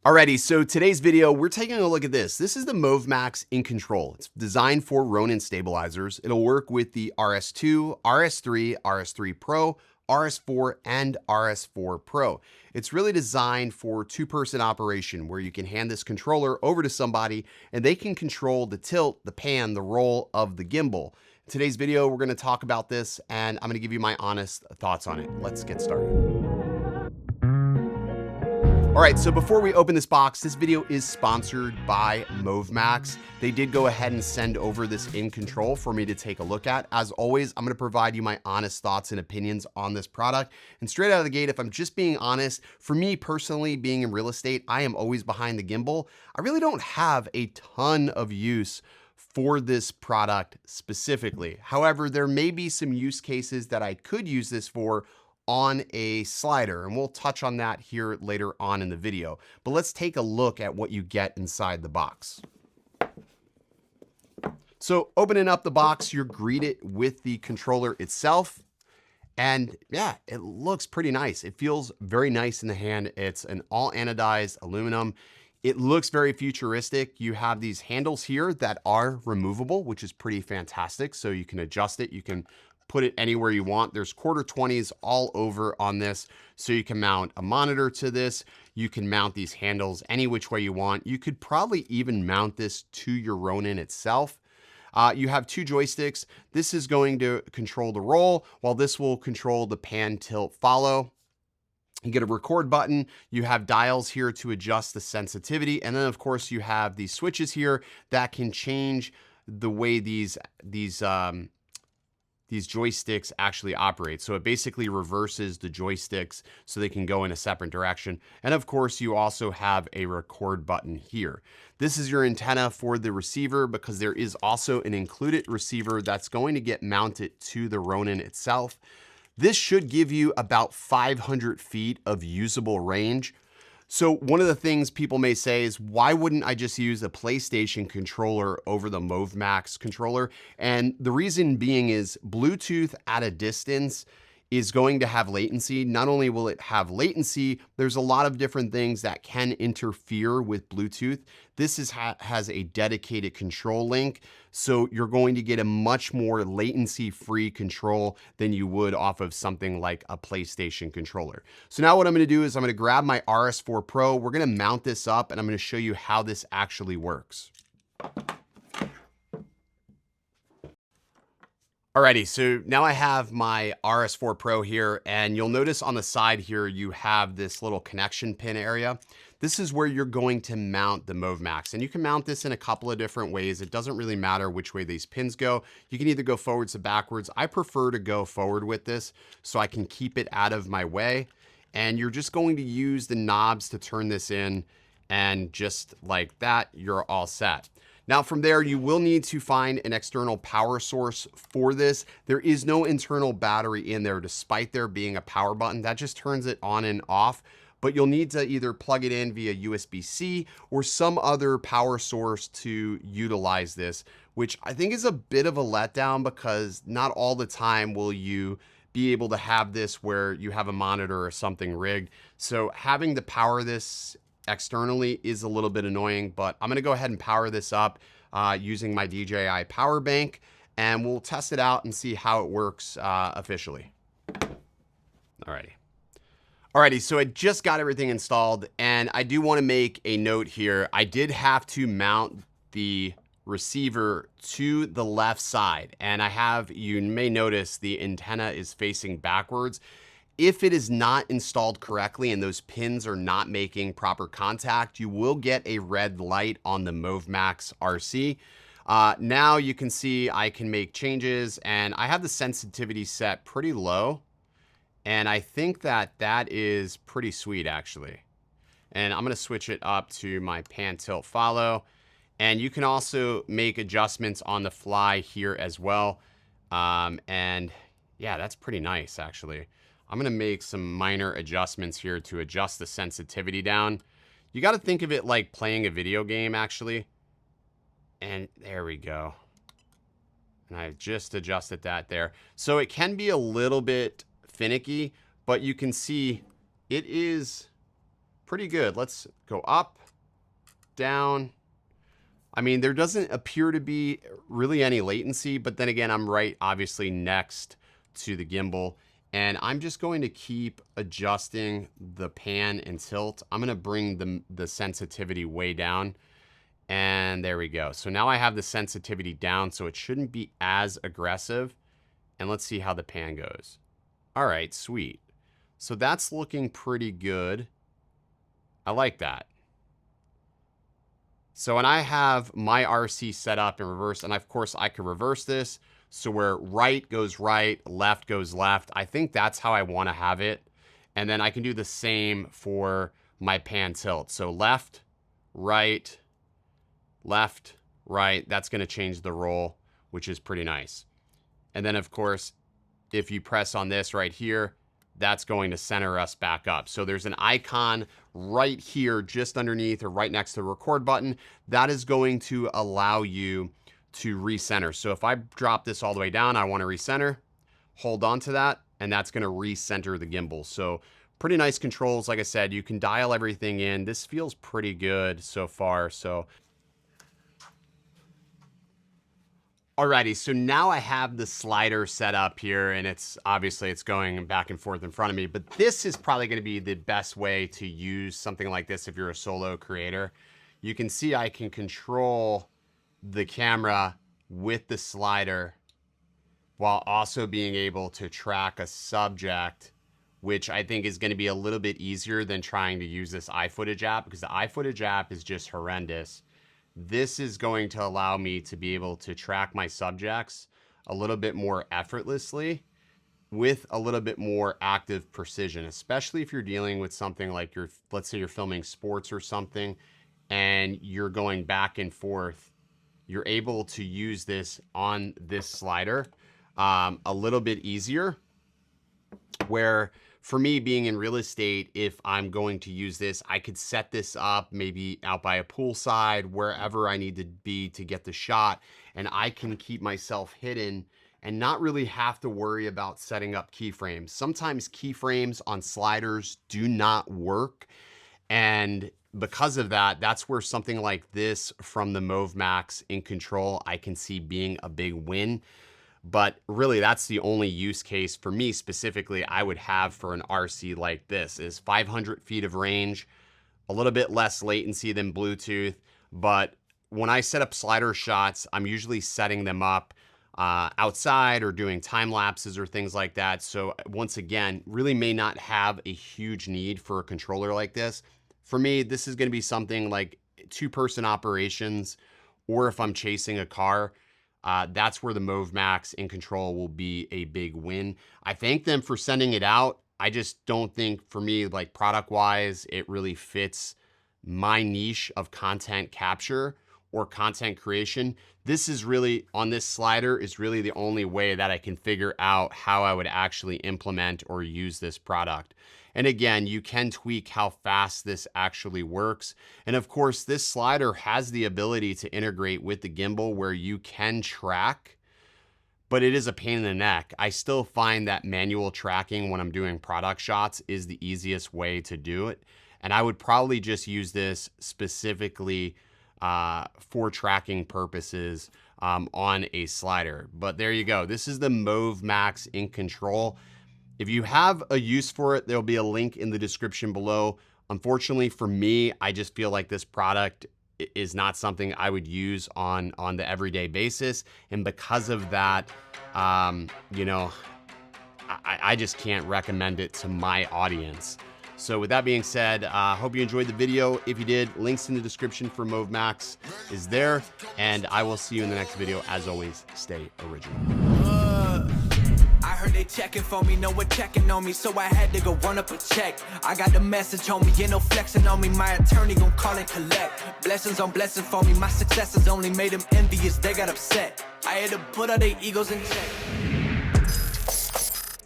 Alrighty, so today's video, we're taking a look at this. This is the Movmax Incontrol. It's designed for Ronin stabilizers. It'll work with the RS2, RS3, RS3 Pro, RS4, and RS4 Pro. It's really designed for two-person operation where you can hand this controller over to somebody and they can control the tilt, the pan, the roll of the gimbal. In today's video, we're gonna talk about this and I'm gonna give you my honest thoughts on it. Let's get started. All right, so before we open this box, this video is sponsored by Movmax. They did go ahead and send over this Incontrol for me to take a look at. As always, I'm gonna provide you my honest thoughts and opinions on this product. And straight out of the gate, if I'm just being honest, for me personally, being in real estate, I am always behind the gimbal. I really don't have a ton of use for this product specifically. However, there may be some use cases that I could use this for on a slider, and we'll touch on that here later on in the video. But let's take a look at what you get inside the box. So opening up the box, you're greeted with the controller itself. And yeah, it looks pretty nice. It feels very nice in the hand. It's an all anodized aluminum. It looks very futuristic. You have these handles here that are removable, which is pretty fantastic. So you can adjust it. You can put it anywhere you want. There's quarter 20s all over on this. So you can mount a monitor to this. You can mount these handles any which way you want. You could probably even mount this to your Ronin itself. You have two joysticks. This is going to control the roll, while this will control the pan, tilt, follow. You get a record button. You have dials here to adjust the sensitivity. And then of course you have these switches here that can change the way these joysticks actually operate. So it basically reverses the joysticks so they can go in a separate direction. And of course, you also have a record button here. This is your antenna for the receiver because there is also an included receiver that's going to get mounted to the Ronin itself. This should give you about 500 feet of usable range. So one of the things people may say is, why wouldn't I just use a PlayStation controller over the Movmax controller? And the reason being is Bluetooth at a distance is going to have latency. Not only will it have latency, there's a lot of different things that can interfere with Bluetooth. This has a dedicated control link, so you're going to get a much more latency-free control than you would off of something like a PlayStation controller. So now what I'm gonna do is I'm gonna grab my RS4 Pro, we're gonna mount this up, and I'm gonna show you how this actually works. Alrighty, so now I have my RS4 Pro here, and you'll notice on the side here, you have this little connection pin area. This is where you're going to mount the Movmax, and you can mount this in a couple of different ways. It doesn't really matter which way these pins go. You can either go forwards to backwards. I prefer to go forward with this so I can keep it out of my way. And you're just going to use the knobs to turn this in, and just like that, you're all set. Now from there, you will need to find an external power source for this. There is no internal battery in there, despite there being a power button. That just turns it on and off. But you'll need to either plug it in via USB-C or some other power source to utilize this, which I think is a bit of a letdown because not all the time will you be able to have this where you have a monitor or something rigged. So having to power this externally is a little bit annoying, but I'm gonna go ahead and power this up using my DJI power bank, and we'll test it out and see how it works officially. Alrighty, so I just got everything installed, and I do wanna make a note here. I did have to mount the receiver to the left side, and you may notice the antenna is facing backwards. If it is not installed correctly and those pins are not making proper contact, you will get a red light on the Movmax RC. Now you can see I can make changes, and I have the sensitivity set pretty low. And I think that that is pretty sweet actually. And I'm gonna switch it up to my pan, tilt, follow. And you can also make adjustments on the fly here as well. And yeah, that's pretty nice actually. I'm gonna make some minor adjustments here to adjust the sensitivity down. You gotta think of it like playing a video game actually. And there we go. And I just adjusted that there. So it can be a little bit finicky, but you can see it is pretty good. Let's go up, down. I mean, there doesn't appear to be really any latency, but then again, I'm right obviously next to the gimbal, and I'm just going to keep adjusting the pan and tilt. I'm gonna bring the sensitivity way down, and there we go. So now I have the sensitivity down, so it shouldn't be as aggressive. And let's see how the pan goes. All right, sweet. So that's looking pretty good. I like that. So when I have my RC set up in reverse, and of course I could reverse this, so where right goes right, left goes left. I think that's how I want to have it. And then I can do the same for my pan tilt. So left, right, left, right. That's going to change the roll, which is pretty nice. And then of course, if you press on this right here, that's going to center us back up. So there's an icon right here, just underneath or right next to the record button. That is going to allow you to recenter. So if I drop this all the way down, I want to recenter, hold on to that, and that's going to recenter the gimbal. So pretty nice controls. Like I said, you can dial everything in. This feels pretty good so far. So alrighty, so now I have the slider set up here, and it's obviously it's going back and forth in front of me, but this is probably going to be the best way to use something like this if you're a solo creator. You can see I can control the camera with the slider while also being able to track a subject, which I think is going to be a little bit easier than trying to use this iFootage app, because the iFootage app is just horrendous. This is going to allow me to be able to track my subjects a little bit more effortlessly with a little bit more active precision, especially if you're dealing with something like let's say you're filming sports or something and you're going back and forth. You're able to use this on this slider a little bit easier, where for me, being in real estate, if I'm going to use this, I could set this up maybe out by a poolside, wherever I need to be to get the shot, and I can keep myself hidden and not really have to worry about setting up keyframes. Sometimes keyframes on sliders do not work, and because of that, that's where something like this from the Movmax Incontrol I can see being a big win. But really, that's the only use case for me specifically I would have for an RC like this, is 500 feet of range, a little bit less latency than Bluetooth. But when I set up slider shots, I'm usually setting them up outside or doing time lapses or things like that. So once again, really may not have a huge need for a controller like this. For me, this is going to be something like 2-person operations, or if I'm chasing a car. That's where the Movmax Incontrol will be a big win. I thank them for sending it out. I just don't think, for me, like product-wise, it really fits my niche of content capture or content creation. This is really, on this slider, is really the only way that I can figure out how I would actually implement or use this product. And again, you can tweak how fast this actually works. And of course, this slider has the ability to integrate with the gimbal where you can track, but it is a pain in the neck. I still find that manual tracking when I'm doing product shots is the easiest way to do it. And I would probably just use this specifically for tracking purposes on a slider. But there you go. This is the Movmax Incontrol. If you have a use for it, there'll be a link in the description below. Unfortunately for me, I just feel like this product is not something I would use on the everyday basis. And because of that, you know, I just can't recommend it to my audience. So with that being said, hope you enjoyed the video. If you did, links in the description for Movmax is there. And I will see you in the next video. As always, stay original. I heard they checking for me, no one checking on me, so I had to go run up a check. I got the message on me, you know, flexing on me, my attorney gon' call and collect. Blessings on blessings for me, my successes only made them envious, they got upset. I had to put all their egos in check.